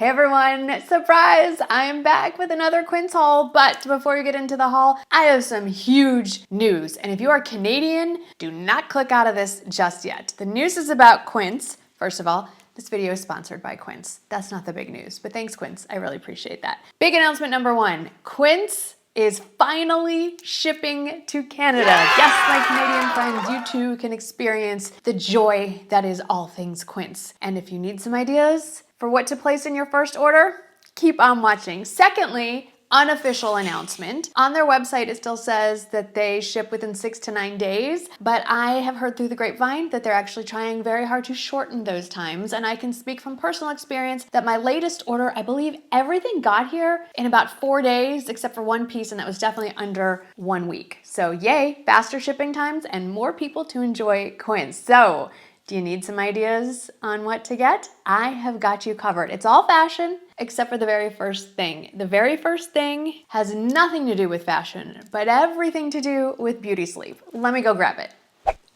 Hey everyone, surprise! I am back with another Quince haul, but before you get into the haul, I have some huge news. And if you are Canadian, do not click out of this just yet. The news is about Quince. First of all, this video is sponsored by Quince. That's not the big news, but thanks Quince, I really appreciate that. Big announcement number one, Quince is finally shipping to Canada. Yes, my Canadian friends, you too can experience the joy that is all things Quince. And if you need some ideas for what to place in your first order, keep on watching. Secondly, unofficial announcement. On their website, it still says that they ship within 6 to 9 days, but I have heard through the grapevine that they're actually trying very hard to shorten those times. And I can speak from personal experience that my latest order, I believe everything got here in about 4 days, except for one piece, and that was definitely under 1 week. So yay, faster shipping times and more people to enjoy Quince. So do you need some ideas on what to get? I have got you covered. It's all fashion, except for the very first thing. The very first thing has nothing to do with fashion, but everything to do with beauty sleep. Let me go grab it.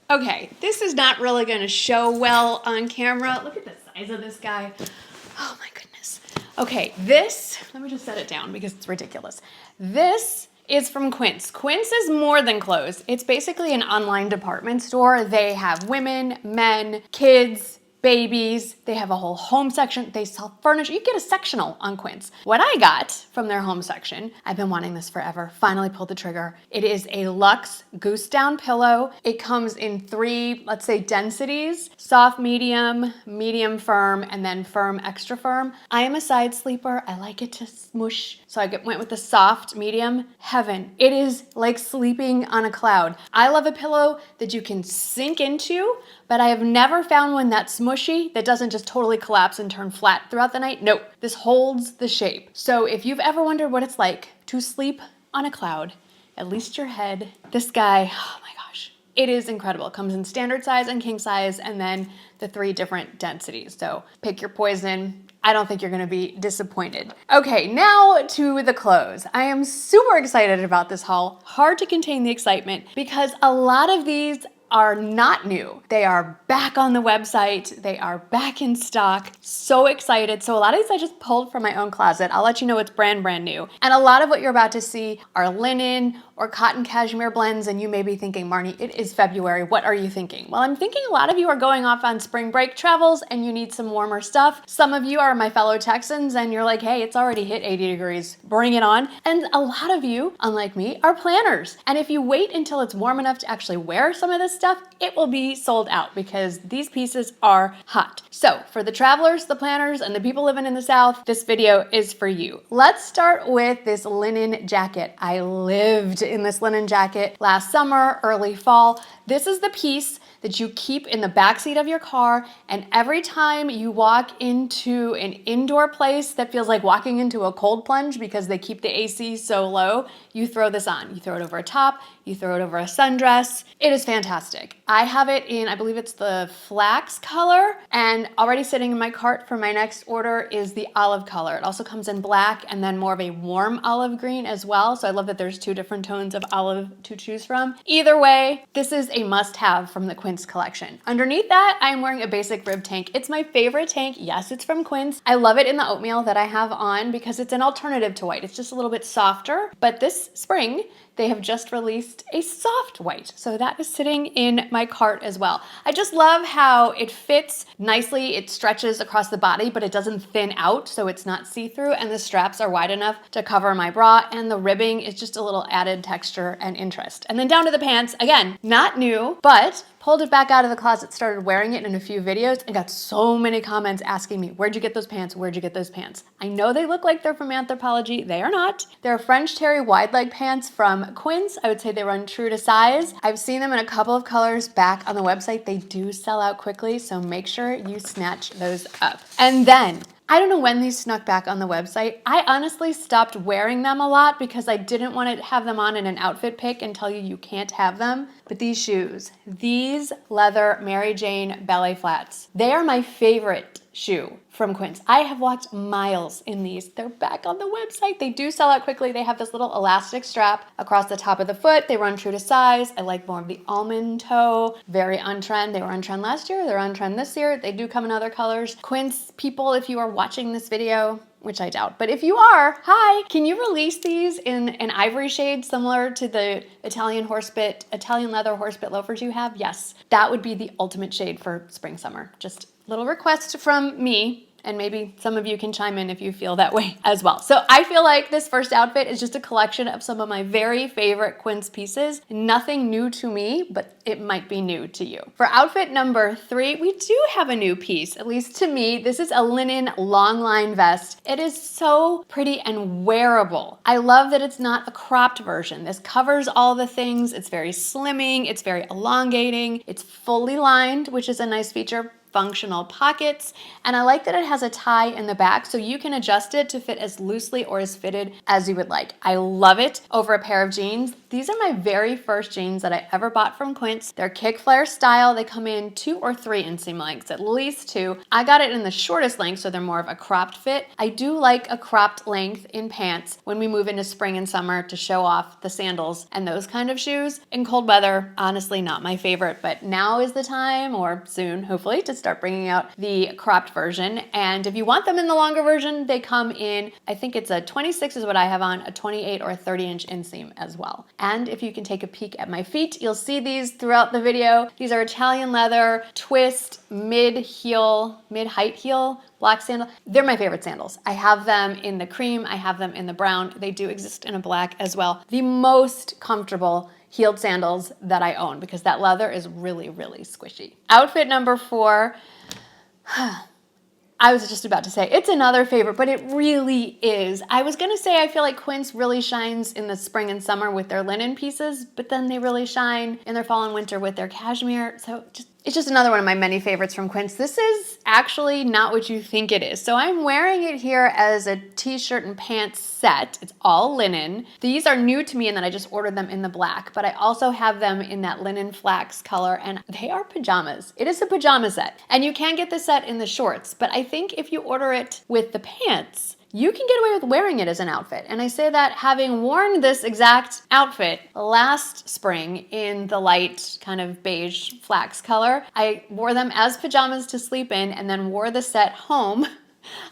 Okay, this is not really gonna show well on camera. Look at the size of this guy. Oh my goodness. Okay, let me just set it down because it's ridiculous. This is from Quince. Quince is more than clothes. It's basically an online department store. They have women, men, kids, babies. They have a whole home section. They sell furniture. You get a sectional on Quince. What I got from their home section, I've been wanting this forever, finally pulled the trigger. It is a Luxe Goose down pillow. It comes in 3, let's say, densities: soft, medium, medium firm, and then firm, extra firm. I am a side sleeper. I like it to smush, so I went with the soft, medium. Heaven. It is like sleeping on a cloud. I love a pillow that you can sink into, but I have never found one that's smushy, that doesn't just totally collapse and turn flat throughout the night. Nope, this holds the shape. So if you've ever wondered what it's like to sleep on a cloud, at least your head, this guy, oh my gosh, it is incredible. It comes in standard size and king size, and then the 3 different densities. So pick your poison. I don't think you're gonna be disappointed. Okay, now to the clothes. I am super excited about this haul. Hard to contain the excitement because a lot of these are not new. They are back on the website. They are back in stock. So excited. So a lot of these I just pulled from my own closet. I'll let you know it's brand new. And a lot of what you're about to see are linen or cotton cashmere blends, and you may be thinking, Marnie, it is February. What are you thinking? Well, I'm thinking a lot of you are going off on spring break travels and you need some warmer stuff. Some of you are my fellow Texans and you're like, hey, it's already hit 80 degrees. Bring it on. And a lot of you, unlike me, are planners. And if you wait until it's warm enough to actually wear some of this stuff, it will be sold out because these pieces are hot. So for the travelers, the planners, and the people living in the South, this video is for you. Let's start with this linen jacket. I lived in this linen jacket last summer, early fall. This is the piece that you keep in the backseat of your car, and every time you walk into an indoor place that feels like walking into a cold plunge because they keep the AC so low, you throw this on. You throw it over a top, you throw it over a sundress. It is fantastic. I have it in, I believe it's the Flax color, and already sitting in my cart for my next order is the olive color. It also comes in black and then more of a warm olive green as well, so I love that there's 2 different tones of olive to choose from. Either way, this is a must-have from the Quince collection. Underneath that, I'm wearing a basic rib tank. It's my favorite tank. Yes, it's from Quince. I love it in the oatmeal that I have on because it's an alternative to white. It's just a little bit softer, but this spring, they have just released a soft white. So that is sitting in my cart as well. I just love how it fits nicely. It stretches across the body, but it doesn't thin out, so it's not see-through, and the straps are wide enough to cover my bra, and the ribbing is just a little added texture and interest. And then down to the pants, again, not new, but pulled it back out of the closet, started wearing it in a few videos, and got so many comments asking me, where'd you get those pants? Where'd you get those pants? I know they look like they're from Anthropologie. They are not. They're French terry wide leg pants from Quince. I would say they run true to size. I've seen them in a couple of colors back on the website. They do sell out quickly, so make sure you snatch those up. And then I don't know when these snuck back on the website. I honestly stopped wearing them a lot because I didn't want to have them on in an outfit pic and tell you you can't have them. But these shoes, these leather Mary Jane ballet flats, they are my favorite shoe from Quince. I have walked miles in these. They're back on the website. They do sell out quickly. They have this little elastic strap across the top of the foot. They run true to size. I like more of the almond toe. Very on trend. They were on trend last year. They're on trend this year. They do come in other colors. Quince people, if you are watching this video, which I doubt, but if you are, hi, can you release these in an ivory shade similar to the Italian leather horsebit loafers you have? Yes, that would be the ultimate shade for spring, summer. Just a little request from me. And maybe some of you can chime in if you feel that way as well. So I feel like this first outfit is just a collection of some of my very favorite Quince pieces. Nothing new to me, but it might be new to you. For outfit number 3, we do have a new piece, at least to me. This is a linen Longline vest. It is so pretty and wearable. I love that it's not a cropped version. This covers all the things. It's very slimming. It's very elongating. It's fully lined, which is a nice feature. Functional pockets, and I like that it has a tie in the back so you can adjust it to fit as loosely or as fitted as you would like. I love it over a pair of jeans. These are my very first jeans that I ever bought from Quince. They're kick flare style. They come in 2 or 3 inseam lengths, at least 2. I got it in the shortest length, so they're more of a cropped fit. I do like a cropped length in pants when we move into spring and summer to show off the sandals and those kind of shoes. In cold weather, honestly not my favorite, but now is the time, or soon, hopefully, to start bringing out the cropped version. And if you want them in the longer version, they come in, I think it's a 26 is what I have on, a 28 or a 30-inch inseam as well. And if you can take a peek at my feet, you'll see these throughout the video. These are Italian leather, twist, mid-height heel, black sandal. They're my favorite sandals. I have them in the cream. I have them in the brown. They do exist in a black as well. The most comfortable heeled sandals that I own because that leather is really, really squishy. Outfit number 4. I was just about to say it's another favorite, but it really is. I was gonna say I feel like Quince really shines in the spring and summer with their linen pieces, but then they really shine in their fall and winter with their cashmere. So it's just another one of my many favorites from Quince. This is actually not what you think it is. So I'm wearing it here as a t-shirt and pants set. It's all linen. These are new to me in that I just ordered them in the black, but I also have them in that linen flax color, and they are pajamas. It is a pajama set. And you can get this set in the shorts, but I think if you order it with the pants, you can get away with wearing it as an outfit. And I say that having worn this exact outfit last spring in the light kind of beige flax color. I wore them as pajamas to sleep in and then wore the set home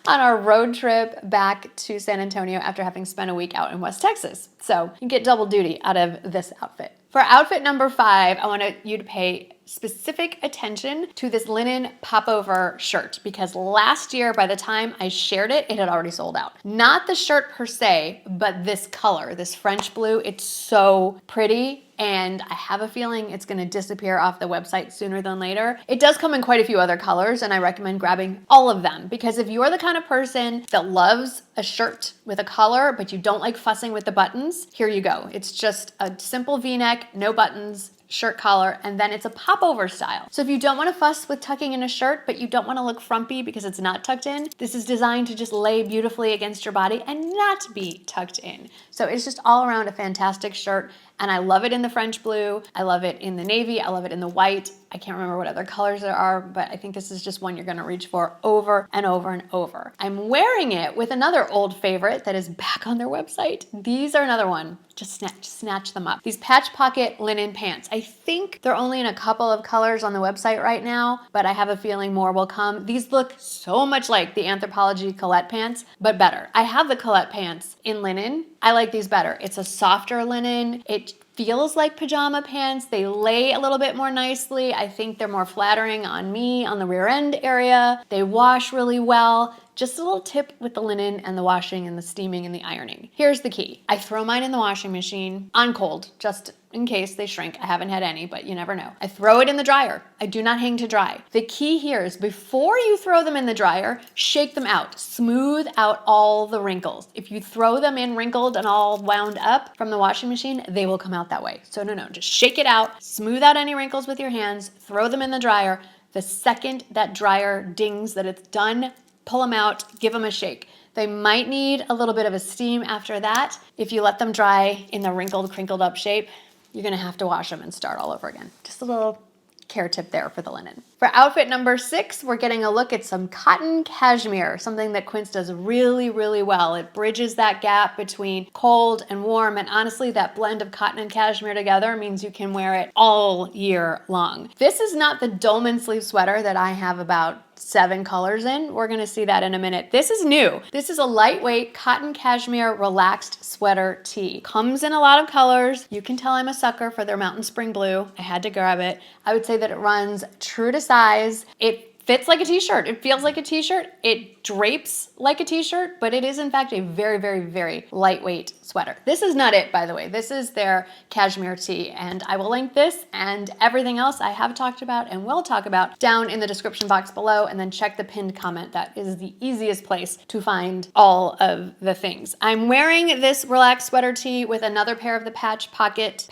on our road trip back to San Antonio after having spent a week out in West Texas. So you get double duty out of this outfit. For outfit number 5, I want you to pay specific attention to this linen popover shirt because last year, by the time I shared it, it had already sold out. Not the shirt per se, but this color, this French blue. It's so pretty. And I have a feeling it's gonna disappear off the website sooner than later. It does come in quite a few other colors, and I recommend grabbing all of them because if you're the kind of person that loves a shirt with a collar, but you don't like fussing with the buttons, here you go. It's just a simple V-neck, no buttons, shirt collar, and then it's a popover style. So if you don't want to fuss with tucking in a shirt, but you don't want to look frumpy because it's not tucked in, this is designed to just lay beautifully against your body and not be tucked in. So it's just all around a fantastic shirt, and I love it in the French blue. I love it in the navy. I love it in the white. I can't remember what other colors there are, but I think this is just one you're gonna reach for over and over and over. I'm wearing it with another old favorite that is back on their website. These are another one. Just snatch them up. These patch pocket linen pants. I think they're only in a couple of colors on the website right now, but I have a feeling more will come. These look so much like the Anthropologie Colette pants, but better. I have the Colette pants in linen. I like these better. It's a softer linen. It feels like pajama pants. They lay a little bit more nicely. I think they're more flattering on me on the rear end area. They wash really well. Just a little tip with the linen and the washing and the steaming and the ironing. Here's the key. I throw mine in the washing machine on cold, just in case they shrink. I haven't had any, but you never know. I throw it in the dryer. I do not hang to dry. The key here is before you throw them in the dryer, shake them out. Smooth out all the wrinkles. If you throw them in wrinkled and all wound up from the washing machine, they will come out that way. So no, just shake it out. Smooth out any wrinkles with your hands. Throw them in the dryer. The second that dryer dings that it's done, pull them out, give them a shake. They might need a little bit of a steam after that. If you let them dry in the wrinkled, crinkled up shape, you're gonna have to wash them and start all over again. Just a little care tip there for the linen. For For outfit number 6, we're getting a look at some cotton cashmere, something that Quince does really, really well. It bridges that gap between cold and warm, and honestly, that blend of cotton and cashmere together means you can wear it all year long. This is not the dolman sleeve sweater that I have about 7 colors in. We're gonna see that in a minute. This is new. This is a lightweight cotton cashmere relaxed sweater tee. Comes in a lot of colors. You can tell I'm a sucker for their mountain spring blue. I had to grab it. I would say that it runs true to size. It fits like a t-shirt. It feels like a t-shirt. It drapes like a t-shirt, but it is in fact a very, very, very lightweight sweater. This is not it, by the way. This is their cashmere tee, and I will link this and everything else I have talked about and will talk about down in the description box below, and then check the pinned comment. That is the easiest place to find all of the things. I'm wearing this relaxed sweater tee with another pair of the patch pocket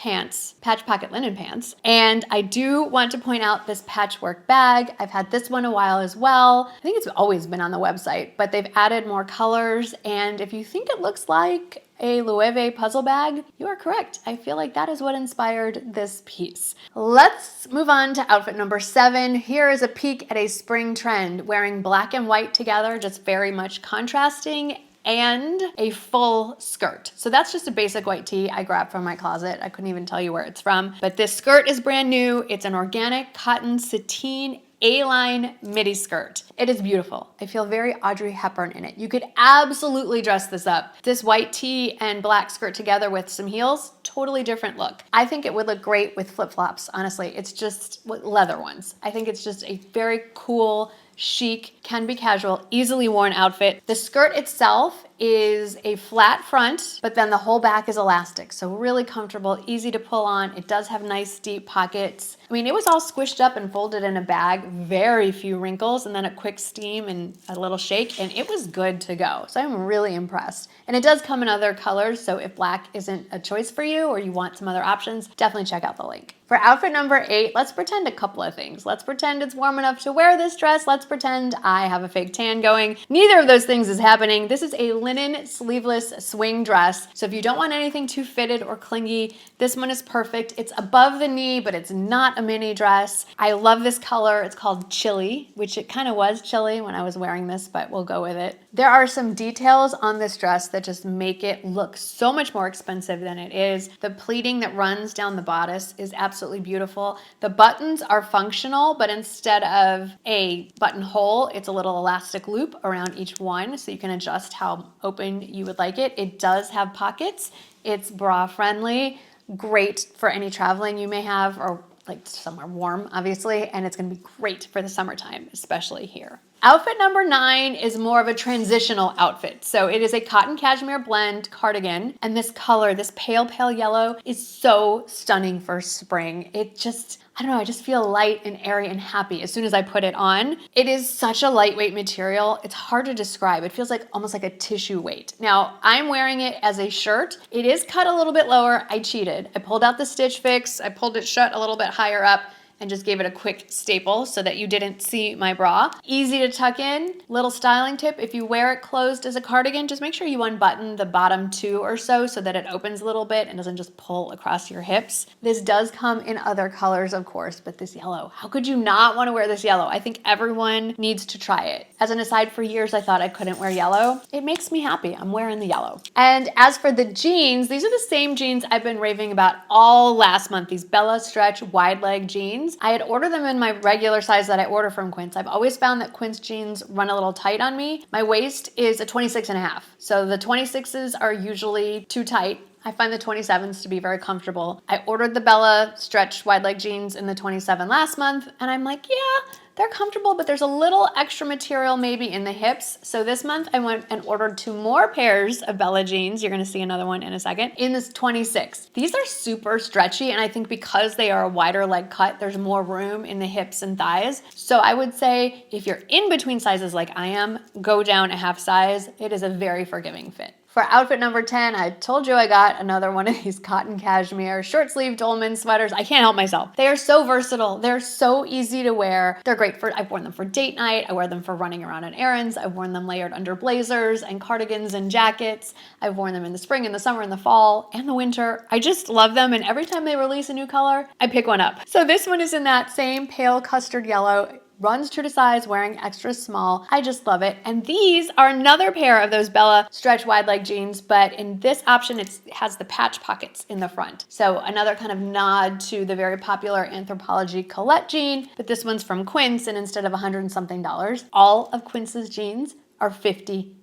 linen pants, and I do want to point out this patchwork bag. I've had this one a while as well. I think it's always been on the website, but they've added more colors, and if you think it looks like a Loewe puzzle bag, you are correct. I feel like that is what inspired this piece. Let's move on to outfit number 7. Here is a peek at a spring trend, wearing black and white together, just very much contrasting, and a full skirt. So that's just a basic white tee I grabbed from my closet. I couldn't even tell you where it's from, but this skirt is brand new. It's an organic cotton sateen A-line midi skirt. It is beautiful. I feel very Audrey Hepburn in it. You could absolutely dress this up. This white tee and black skirt together with some heels, totally different look. I think it would look great with flip-flops, honestly. It's just leather ones. I think it's just a very cool, chic, can be casual, easily worn outfit. The skirt itself is a flat front, but then the whole back is elastic. So really comfortable, easy to pull on. It does have nice deep pockets. I mean, it was all squished up and folded in a bag, very few wrinkles, and then a quick steam and a little shake, and it was good to go. So I'm really impressed. And it does come in other colors, so if black isn't a choice for you or you want some other options, definitely check out the link. For outfit number 8, let's pretend a couple of things. Let's pretend it's warm enough to wear this dress. Let's pretend I have a fake tan going. Neither of those things is happening. This is a linen sleeveless swing dress. So if you don't want anything too fitted or clingy, this one is perfect. It's above the knee, but it's not a mini dress. I love this color. It's called Chilly, which it kind of was chilly when I was wearing this, but we'll go with it. There are some details on this dress that just make it look so much more expensive than it is. The pleating that runs down the bodice is absolutely beautiful. The buttons are functional, but instead of a buttonhole, it's a little elastic loop around each one, so you can adjust how open you would like it. It does have pockets. It's bra friendly, great for any traveling you may have, or like somewhere warm, obviously, and it's gonna be great for the summertime, especially here. Outfit number 9 is more of a transitional outfit. So it is a cotton cashmere blend cardigan, and this color, this pale, pale yellow, is so stunning for spring. It just, I don't know, I just feel light and airy and happy as soon as I put it on. It is such a lightweight material. It's hard to describe. It feels like almost like a tissue weight. Now, I'm wearing it as a shirt. It is cut a little bit lower. I cheated. I pulled out the stitch fix. I pulled it shut a little bit higher up and just gave it a quick staple so that you didn't see my bra. Easy to tuck in. Little styling tip, if you wear it closed as a cardigan, just make sure you unbutton the bottom 2 or so that it opens a little bit and doesn't just pull across your hips. This does come in other colors, of course, but this yellow, how could you not want to wear this yellow? I think everyone needs to try it. As an aside, for years I thought I couldn't wear yellow. It makes me happy. I'm wearing the yellow. And as for the jeans, these are the same jeans I've been raving about all last month, these Bella Stretch wide leg jeans. I had ordered them in my regular size that I order from Quince. I've always found that Quince jeans run a little tight on me. My waist is a 26.5. So the 26s are usually too tight. I find the 27s to be very comfortable. I ordered the Bella Stretch wide leg jeans in the 27 last month, and I'm like, yeah, they're comfortable, but there's a little extra material maybe in the hips. So this month I went and ordered 2 more pairs of Bella jeans. You're gonna see another one in a second, in this 26. These are super stretchy, and I think because they are a wider leg cut, there's more room in the hips and thighs. So I would say if you're in between sizes like I am, go down a half size. It is a very forgiving fit. For outfit number 10, I told you I got another one of these cotton cashmere short sleeve dolman sweaters. I can't help myself. They are so versatile. They're so easy to wear. They're great I've worn them for date night. I wear them for running around on errands. I've worn them layered under blazers and cardigans and jackets. I've worn them in the spring, in the summer, in the fall, and the winter. I just love them. And every time they release a new color, I pick one up. So this one is in that same pale custard yellow. Runs true to size, wearing extra small. I just love it. And these are another pair of those Bella stretch wide leg jeans, but in this option, it has the patch pockets in the front. So another kind of nod to the very popular Anthropologie Colette jean, but this one's from Quince, and instead of $100 and something, all of Quince's jeans are $50.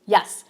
Yes,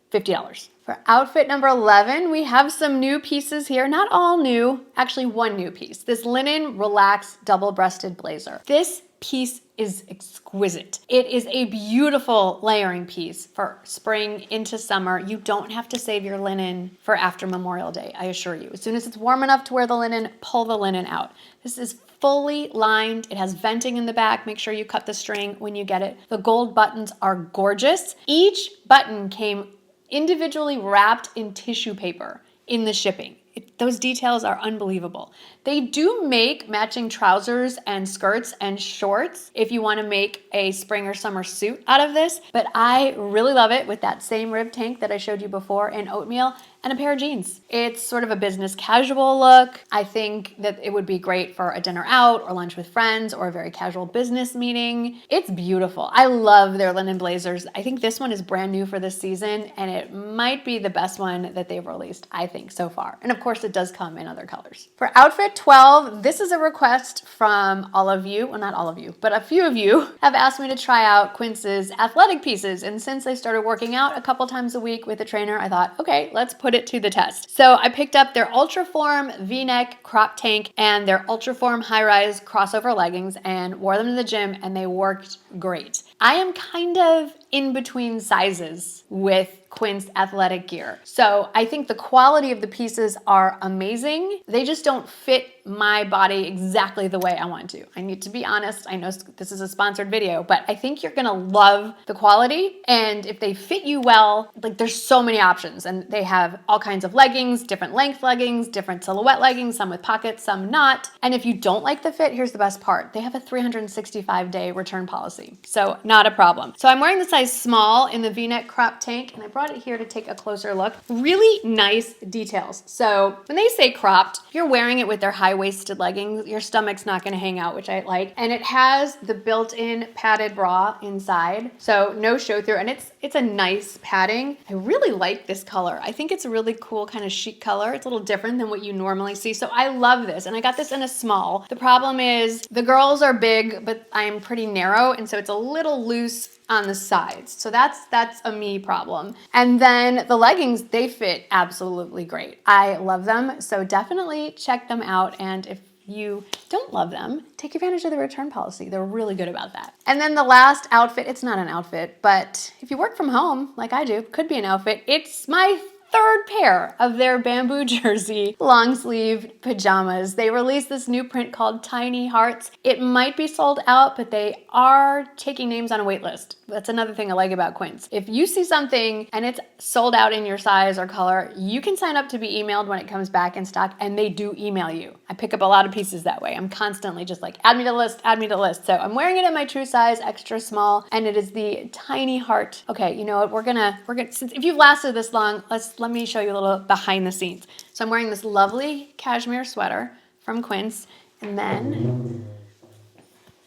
$50. For outfit number 11, we have some new pieces here. Not all new, actually one new piece. This linen relaxed double-breasted blazer. This piece is exquisite. It is a beautiful layering piece for spring into summer. You don't have to save your linen for after Memorial Day, I assure you. As soon as it's warm enough to wear the linen, pull the linen out. This is fully lined. It has venting in the back. Make sure you cut the string when you get it. The gold buttons are gorgeous. Each button came individually wrapped in tissue paper in the shipping. Those details are unbelievable. They do make matching trousers and skirts and shorts if you want to make a spring or summer suit out of this, but I really love it with that same rib tank that I showed you before in oatmeal and a pair of jeans. It's sort of a business casual look. I think that it would be great for a dinner out or lunch with friends or a very casual business meeting. It's beautiful. I love their linen blazers. I think this one is brand new for this season, and it might be the best one that they've released, I think, so far. And of course, it does come in other colors. For outfit 12, this is a request from all of you, well, not all of you, but a few of you have asked me to try out Quince's athletic pieces. And since I started working out a couple times a week with a trainer, I thought, okay, let's put it to the test. So I picked up their Ultraform V-neck crop tank and their Ultraform high-rise crossover leggings and wore them to the gym, and they worked great. I am kind of in between sizes with Quince athletic gear. So I think the quality of the pieces are amazing. They just don't fit my body exactly the way I want to. I need to be honest. I know this is a sponsored video, but I think you're gonna love the quality. And if they fit you well, like there's so many options, and they have all kinds of leggings, different length leggings, different silhouette leggings, some with pockets, some not. And if you don't like the fit, here's the best part. They have a 365-day return policy. So not a problem. So I'm wearing the size small in the V-neck crop tank, and I brought it here to take a closer look. Really nice details. So when they say cropped, if you're wearing it with their high-waisted leggings, your stomach's not gonna hang out, which I like. And it has the built-in padded bra inside, so no show through, and it's a nice padding. I really like this color. I think it's a really cool kind of chic color. It's a little different than what you normally see, so I love this. And I got this in a small. The problem is the girls are big, but I'm pretty narrow, and so it's a little loose on the sides. So that's a me problem. And then the leggings, they fit absolutely great. I love them. So definitely check them out. And if you don't love them, take advantage of the return policy. They're really good about that. And then the last outfit, it's not an outfit, but if you work from home, like I do, could be an outfit. It's my third pair of their bamboo jersey long sleeve pajamas. They released this new print called Tiny Hearts. It might be sold out, but they are taking names on a wait list. That's another thing I like about Quince. If you see something and it's sold out in your size or color, you can sign up to be emailed when it comes back in stock, and they do email you. I pick up a lot of pieces that way. I'm constantly just like, add me to the list, add me to the list. So I'm wearing it in my true size, extra small, and it is the Tiny Heart. Okay, you know what, we're gonna, since if you've lasted this long, let me show you a little behind the scenes. So I'm wearing this lovely cashmere sweater from Quince, and then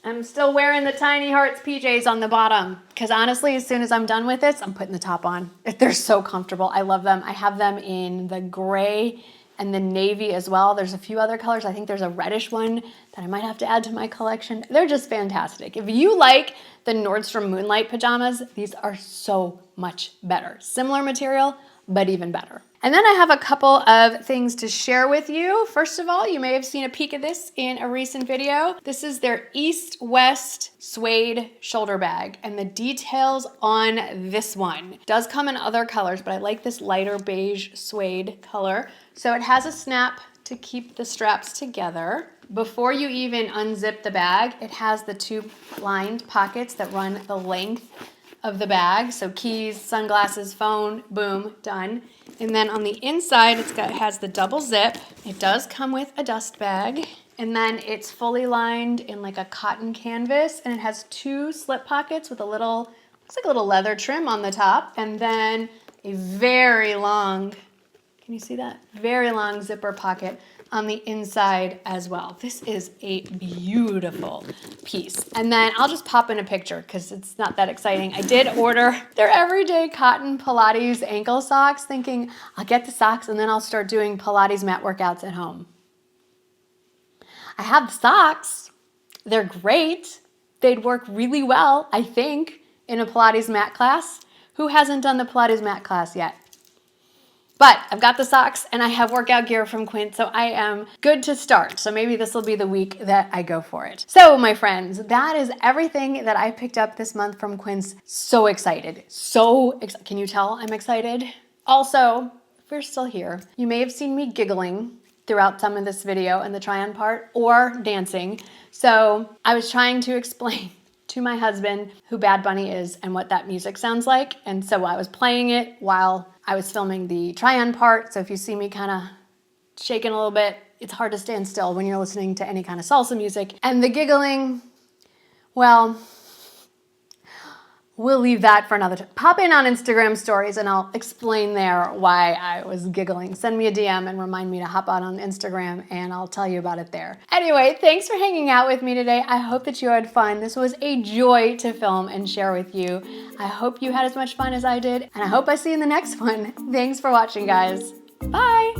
I'm still wearing the Tiny Hearts PJs on the bottom, because honestly, as soon as I'm done with this, I'm putting the top on. They're so comfortable. I love them. I have them in the gray and the navy as well. There's a few other colors. I think there's a reddish one that I might have to add to my collection. They're just fantastic. If you like the Nordstrom Moonlight pajamas, these are so much better. Similar material, but even better. And then I have a couple of things to share with you. First of all, you may have seen a peek of this in a recent video. This is their East-West suede shoulder bag, and the details on this one does come in other colors, but I like this lighter beige suede color. So it has a snap to keep the straps together. Before you even unzip the bag, it has the two lined pockets that run the length of the bag. So keys, sunglasses, phone, boom, done. And then on the inside, it has the double zip. It does come with a dust bag. And then it's fully lined in like a cotton canvas, and it has 2 slip pockets with a little, looks like a little leather trim on the top. And then a very long, can you see that? Very long zipper pocket on the inside as well. This is a beautiful piece. And then I'll just pop in a picture because it's not that exciting. I did order their everyday cotton Pilates ankle socks, thinking I'll get the socks and then I'll start doing Pilates mat workouts at home. I have the socks. They're great. They'd work really well, I think, in a Pilates mat class. Who hasn't done the Pilates mat class yet? But I've got the socks and I have workout gear from Quince, so I am good to start. So maybe this will be the week that I go for it. So my friends, that is everything that I picked up this month from Quince. So excited. Can you tell I'm excited? Also, if you're still here, you may have seen me giggling throughout some of this video and the try-on part, or dancing. So I was trying to explain to my husband who Bad Bunny is and what that music sounds like. And so I was playing it while I was filming the try-on part. So if you see me kind of shaking a little bit, it's hard to stand still when you're listening to any kind of salsa music. And the giggling, well, we'll leave that for another time. Pop in on Instagram stories and I'll explain there why I was giggling. Send me a DM and remind me to hop on Instagram and I'll tell you about it there. Anyway, thanks for hanging out with me today. I hope that you had fun. This was a joy to film and share with you. I hope you had as much fun as I did, and I hope I see you in the next one. Thanks for watching, guys. Bye.